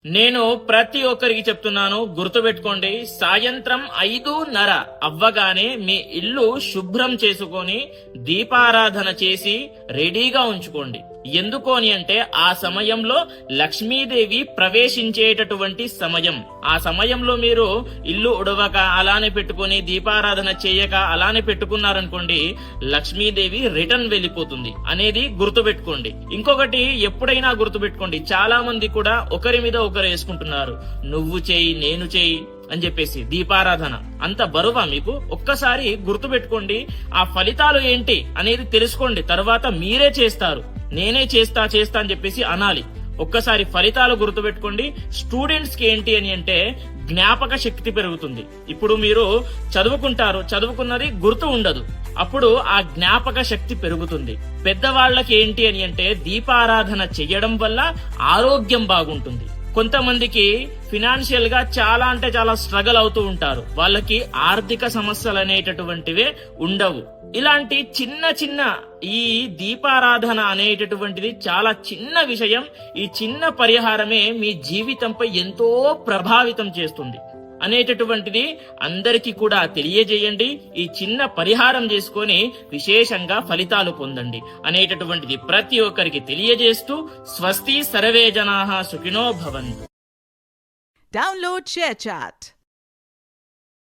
నేను ప్రతి ఒక్కరికి చెప్తున్నాను, గుర్తుపెట్టుకోండి. సాయంత్రం 5:30 అవ్వగానే మీ ఇల్లు శుభ్రం చేసుకొని దీపారాధన చేసి రెడీగా ఉంచుకోండి. ఎందుకు అని అంటే ఆ సమయంలో లక్ష్మీదేవి ప్రవేశించేటటువంటి సమయం. ఆ సమయంలో మీరు ఇల్లు ఉడవక అలానే పెట్టుకుని దీపారాధన చేయక అలానే పెట్టుకున్నారనుకోండి, లక్ష్మీదేవి రిటర్న్ వెళ్ళిపోతుంది అనేది గుర్తుపెట్టుకోండి. ఇంకొకటి ఎప్పుడైనా గుర్తుపెట్టుకోండి, చాలా మంది కూడా ఒకరి మీద ఒకరు వేసుకుంటున్నారు. నువ్వు చేయి, నేను చేయి అని చెప్పేసి దీపారాధన అంత బరువా మీకు? ఒక్కసారి గుర్తుపెట్టుకోండి, ఆ ఫలితాలు ఏంటి అనేది తెలుసుకోండి. తర్వాత మీరే చేస్తారు. నేనే చేస్తా అని చెప్పేసి అనాలి. ఒక్కసారి ఫలితాలు గుర్తుపెట్టుకోండి. స్టూడెంట్స్ కి ఏంటి అని అంటే జ్ఞాపక శక్తి పెరుగుతుంది. ఇప్పుడు మీరు చదువుకున్నది గుర్తు ఉండదు, అప్పుడు ఆ జ్ఞాపక శక్తి పెరుగుతుంది. పెద్దవాళ్ళకి ఏంటి అని అంటే దీపారాధన చేయడం వల్ల ఆరోగ్యం బాగుంటుంది. కొంతమందికి ఫినాన్షియల్ గా చాలా స్ట్రగల్ అవుతూ ఉంటారు. వాళ్ళకి ఆర్థిక సమస్యలు అనేటటువంటివే ఉండవు. ఇలాంటి చిన్న ఈ దీపారాధన అనేటటువంటిది చాలా చిన్న విషయం. ఈ చిన్న పరిహారమే మీ జీవితంపై ఎంతో ప్రభావితం చేస్తుంది అనేటటువంటిది అందరికీ కూడా తెలియజేయండి. ఈ చిన్న పరిహారం చేసుకొని విశేషంగా ఫలితాలు పొందండి అనేటటువంటిది ప్రతి ఒక్కరికి తెలియజేస్తూ స్వస్తి సర్వే జనాః సుఖినో భవంతు. Download ShareChat.